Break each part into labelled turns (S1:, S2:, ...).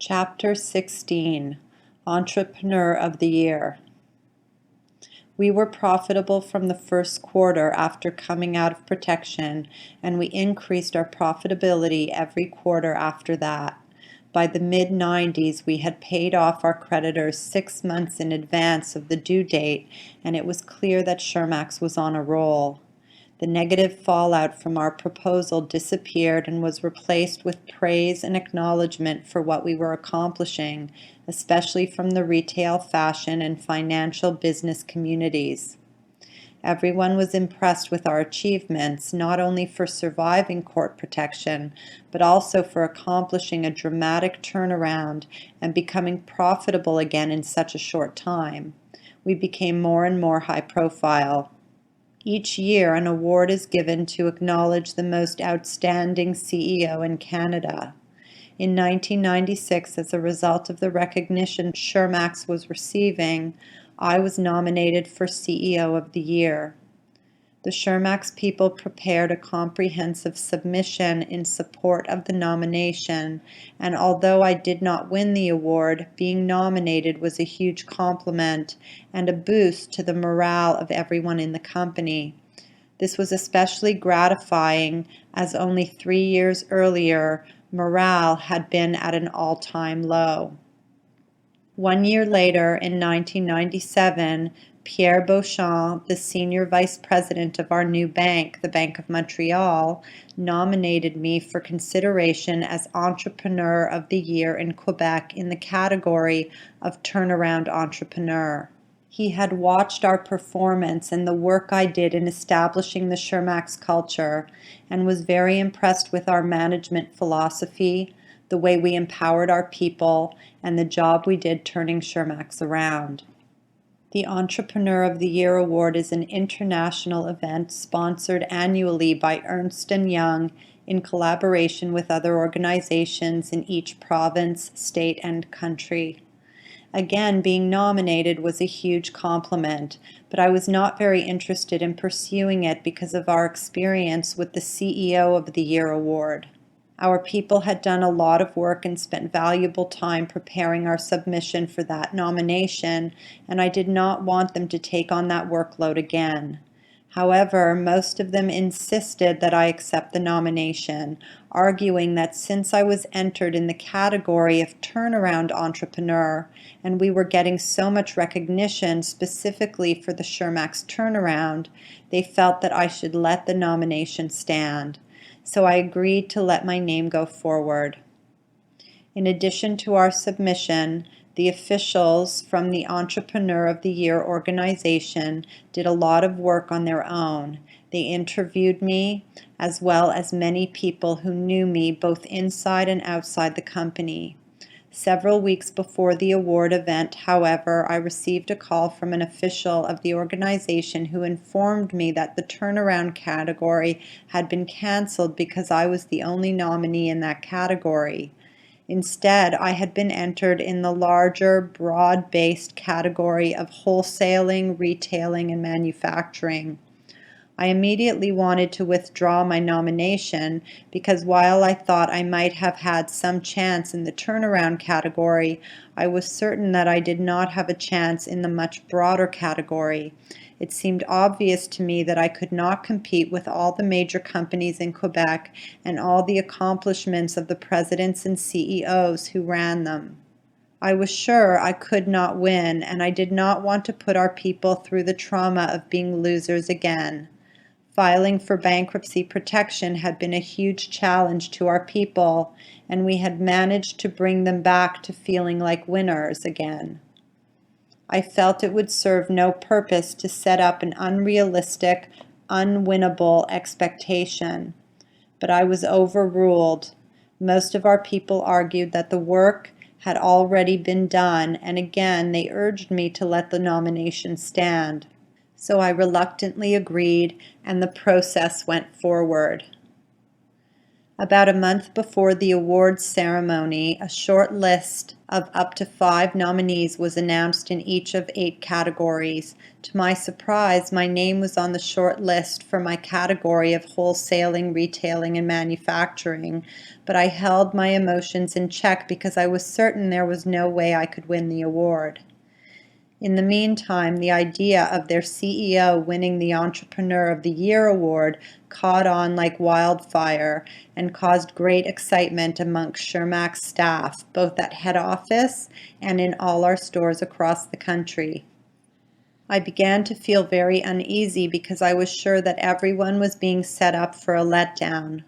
S1: Chapter 16, Entrepreneur of the Year. We were profitable from the first quarter after coming out of protection, and we increased our profitability every quarter after that. By the mid-90s, we had paid off our creditors 6 months in advance of the due date, and it was clear that Shermax was on a roll. The negative fallout from our proposal disappeared and was replaced with praise and acknowledgement for what we were accomplishing, especially from the retail, fashion, and financial business communities. Everyone was impressed with our achievements, not only for surviving court protection, but also for accomplishing a dramatic turnaround and becoming profitable again in such a short time. We became more and more high profile. Each year, an award is given to acknowledge the most outstanding CEO in Canada. In 1996, as a result of the recognition Shermax was receiving, I was nominated for CEO of the Year. The Shermax people prepared a comprehensive submission in support of the nomination, and although I did not win the award, being nominated was a huge compliment and a boost to the morale of everyone in the company. This was especially gratifying as only 3 years earlier, morale had been at an all-time low. 1 year later, in 1997, Pierre Beauchamp, the senior vice president of our new bank, the Bank of Montreal, nominated me for consideration as Entrepreneur of the Year in Quebec in the category of Turnaround Entrepreneur. He had watched our performance and the work I did in establishing the Shermax culture and was very impressed with our management philosophy, the way we empowered our people, and the job we did turning Shermax around. The Entrepreneur of the Year Award is an international event sponsored annually by Ernst & Young in collaboration with other organizations in each province, state, and country. Again, being nominated was a huge compliment, but I was not very interested in pursuing it because of our experience with the CEO of the Year Award. Our people had done a lot of work and spent valuable time preparing our submission for that nomination, and I did not want them to take on that workload again. However, most of them insisted that I accept the nomination, arguing that since I was entered in the category of turnaround entrepreneur, and we were getting so much recognition specifically for the Shermax turnaround, they felt that I should let the nomination stand. So I agreed to let my name go forward. In addition to our submission, the officials from the Entrepreneur of the Year organization did a lot of work on their own. They interviewed me, as well as many people who knew me both inside and outside the company. Several weeks before the award event, however, I received a call from an official of the organization who informed me that the turnaround category had been canceled because I was the only nominee in that category. Instead, I had been entered in the larger, broad-based category of wholesaling, retailing, and manufacturing. I immediately wanted to withdraw my nomination because while I thought I might have had some chance in the turnaround category, I was certain that I did not have a chance in the much broader category. It seemed obvious to me that I could not compete with all the major companies in Quebec and all the accomplishments of the presidents and CEOs who ran them. I was sure I could not win, and I did not want to put our people through the trauma of being losers again. Filing for bankruptcy protection had been a huge challenge to our people, and we had managed to bring them back to feeling like winners again. I felt it would serve no purpose to set up an unrealistic, unwinnable expectation. But I was overruled. Most of our people argued that the work had already been done, and again they urged me to let the nomination stand. So I reluctantly agreed, and the process went forward. About a month before the awards ceremony, a short list of up to 5 nominees was announced in each of 8 categories. To my surprise, my name was on the short list for my category of wholesaling, retailing, and manufacturing, but I held my emotions in check because I was certain there was no way I could win the award. In the meantime, the idea of their CEO winning the Entrepreneur of the Year award caught on like wildfire and caused great excitement amongst Shermack's staff, both at head office and in all our stores across the country. I began to feel very uneasy because I was sure that everyone was being set up for a letdown.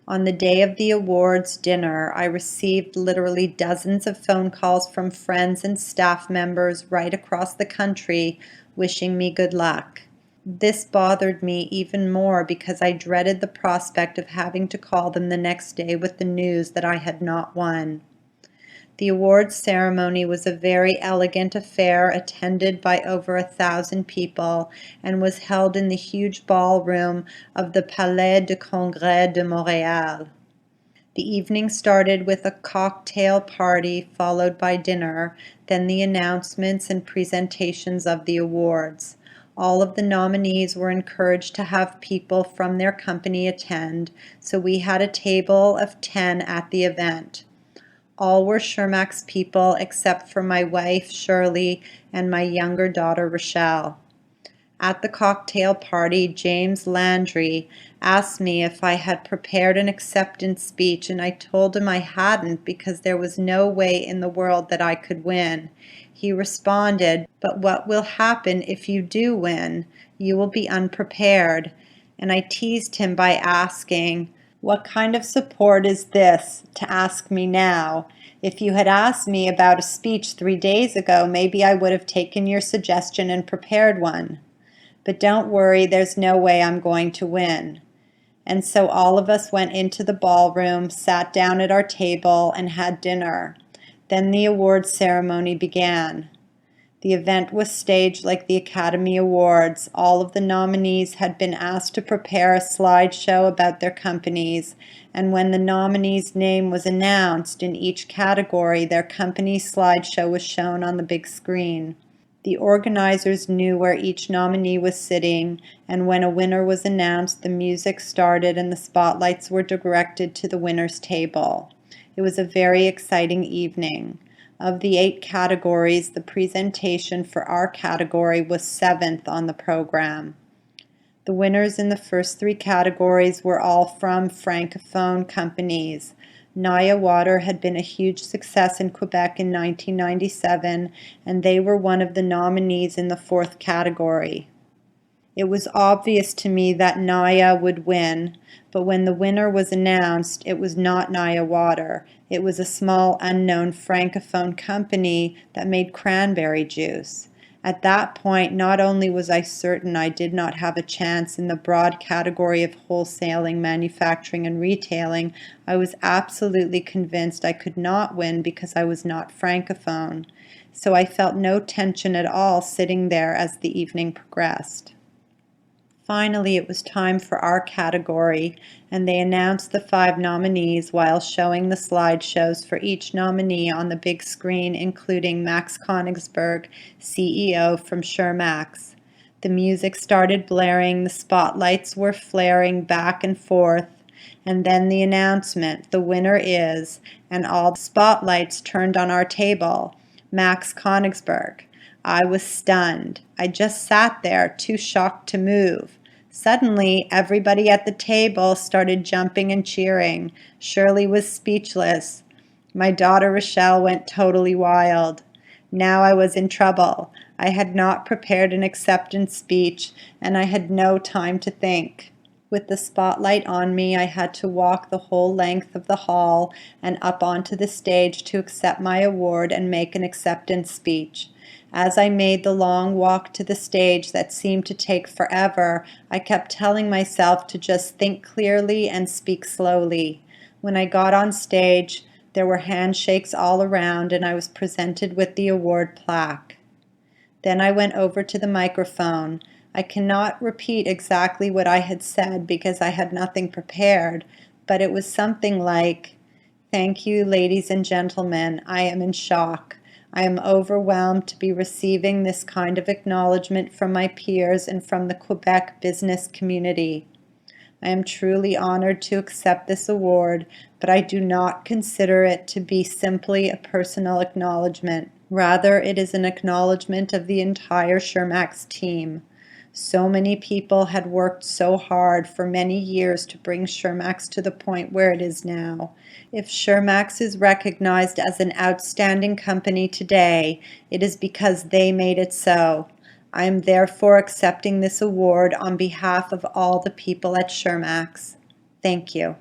S1: On the day of the awards dinner, I received literally dozens of phone calls from friends and staff members right across the country wishing me good luck. This bothered me even more because I dreaded the prospect of having to call them the next day with the news that I had not won. The awards ceremony was a very elegant affair attended by over 1,000 people and was held in the huge ballroom of the Palais de Congrès de Montréal. The evening started with a cocktail party followed by dinner, then the announcements and presentations of the awards. All of the nominees were encouraged to have people from their company attend, so we had a table of 10 at the event. All were Shermack's people except for my wife, Shirley, and my younger daughter, Rochelle. At the cocktail party, James Landry asked me if I had prepared an acceptance speech, and I told him I hadn't because there was no way in the world that I could win. He responded, "But what will happen if you do win? You will be unprepared." And I teased him by asking, "What kind of support is this to ask me now? If you had asked me about a speech 3 days ago, maybe I would have taken your suggestion and prepared one. But don't worry, there's no way I'm going to win." And so all of us went into the ballroom, sat down at our table, and had dinner. Then the awards ceremony began. The event was staged like the Academy Awards. All of the nominees had been asked to prepare a slideshow about their companies, and when the nominee's name was announced in each category, their company's slideshow was shown on the big screen. The organizers knew where each nominee was sitting, and when a winner was announced, the music started and the spotlights were directed to the winner's table. It was a very exciting evening. Of the 8 categories, the presentation for our category was 7th on the program. The winners in the first 3 categories were all from Francophone companies. Naya Water had been a huge success in Quebec in 1997, and they were one of the nominees in the 4th category. It was obvious to me that Naya would win, but when the winner was announced, it was not Naya Water. It was a small, unknown Francophone company that made cranberry juice. At that point, not only was I certain I did not have a chance in the broad category of wholesaling, manufacturing, and retailing, I was absolutely convinced I could not win because I was not Francophone. So I felt no tension at all sitting there as the evening progressed. Finally, it was time for our category, and they announced the 5 nominees while showing the slideshows for each nominee on the big screen, including Max Konigsberg, CEO from Shermack's. The music started blaring, the spotlights were flaring back and forth, and then the announcement, "The winner is," and all the spotlights turned on our table, Max Konigsberg. I was stunned. I just sat there, too shocked to move. Suddenly, everybody at the table started jumping and cheering. Shirley was speechless. My daughter Rochelle went totally wild. Now I was in trouble. I had not prepared an acceptance speech, and I had no time to think. With the spotlight on me, I had to walk the whole length of the hall and up onto the stage to accept my award and make an acceptance speech. As I made the long walk to the stage that seemed to take forever, I kept telling myself to just think clearly and speak slowly. When I got on stage, there were handshakes all around, and I was presented with the award plaque. Then I went over to the microphone. I cannot repeat exactly what I had said because I had nothing prepared, but it was something like, "Thank you, ladies and gentlemen. I am in shock. I am overwhelmed to be receiving this kind of acknowledgement from my peers and from the Quebec business community. I am truly honored to accept this award, but I do not consider it to be simply a personal acknowledgement. Rather, it is an acknowledgement of the entire Shermax team. So many people had worked so hard for many years to bring Shermax to the point where it is now. If Shermax is recognized as an outstanding company today, it is because they made it so. I am therefore accepting this award on behalf of all the people at Shermax. Thank you."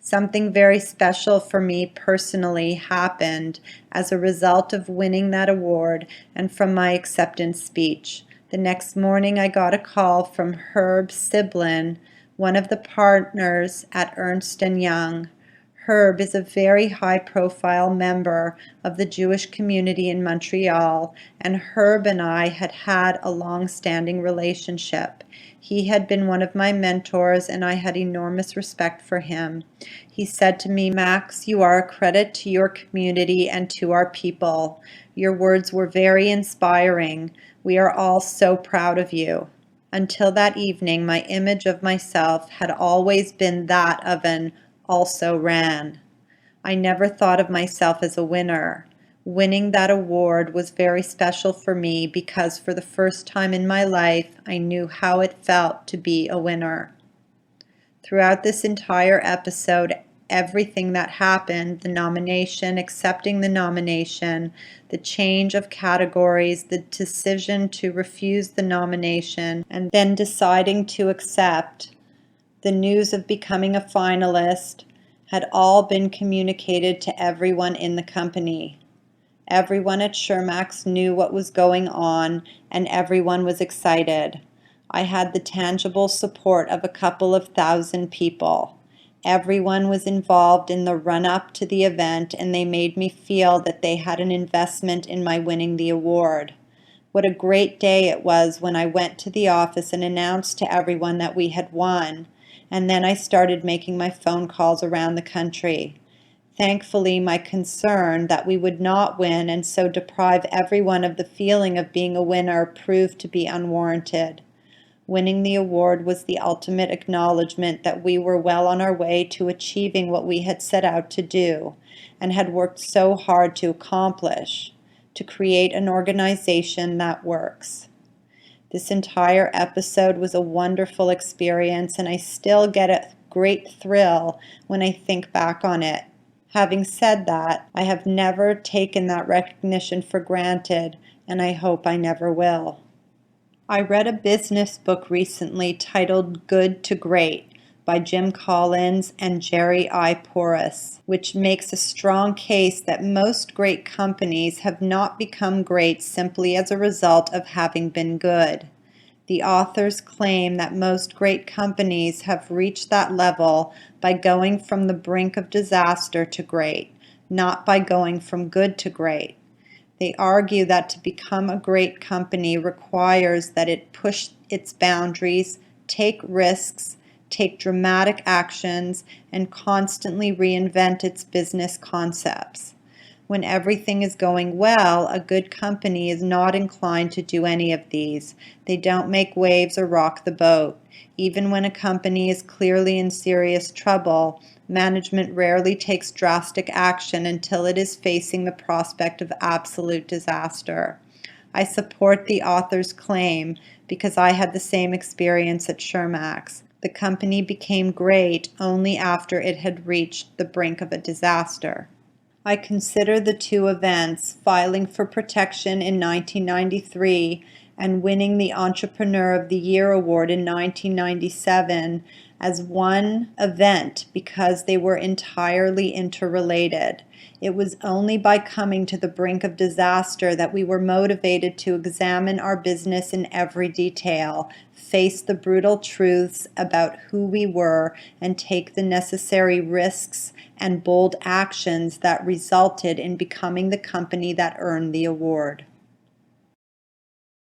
S1: Something very special for me personally happened as a result of winning that award and from my acceptance speech. The next morning I got a call from Herb Siblin, one of the partners at Ernst & Young. Herb is a very high-profile member of the Jewish community in Montreal, and Herb and I had had a long-standing relationship. He had been one of my mentors, and I had enormous respect for him. He said to me, "Max, you are a credit to your community and to our people. Your words were very inspiring. We are all so proud of you." Until that evening, my image of myself had always been that of an also ran. I never thought of myself as a winner. Winning that award was very special for me because for the first time in my life, I knew how it felt to be a winner. Throughout this entire episode, everything that happened, the nomination, accepting the nomination, the change of categories, the decision to refuse the nomination, and then deciding to accept, the news of becoming a finalist, had all been communicated to everyone in the company. Everyone at Shermax knew what was going on, and everyone was excited. I had the tangible support of a couple of thousand people. Everyone was involved in the run-up to the event, and they made me feel that they had an investment in my winning the award. What a great day it was when I went to the office and announced to everyone that we had won, and then I started making my phone calls around the country. Thankfully, my concern that we would not win and so deprive everyone of the feeling of being a winner proved to be unwarranted. Winning the award was the ultimate acknowledgement that we were well on our way to achieving what we had set out to do and had worked so hard to accomplish, to create an organization that works. This entire episode was a wonderful experience, and I still get a great thrill when I think back on it. Having said that, I have never taken that recognition for granted, and I hope I never will. I read a business book recently titled Good to Great by Jim Collins and Jerry I. Porras, which makes a strong case that most great companies have not become great simply as a result of having been good. The authors claim that most great companies have reached that level by going from the brink of disaster to great, not by going from good to great. They argue that to become a great company requires that it push its boundaries, take risks, take dramatic actions, and constantly reinvent its business concepts. When everything is going well, a good company is not inclined to do any of these. They don't make waves or rock the boat. Even when a company is clearly in serious trouble, management rarely takes drastic action until it is facing the prospect of absolute disaster. I support the author's claim because I had the same experience at Shermax. The company became great only after it had reached the brink of a disaster. I consider the two events, filing for protection in 1993 and winning the Entrepreneur of the Year award in 1997, as one event because they were entirely interrelated. It was only by coming to the brink of disaster that we were motivated to examine our business in every detail, face the brutal truths about who we were, and take the necessary risks and bold actions that resulted in becoming the company that earned the award.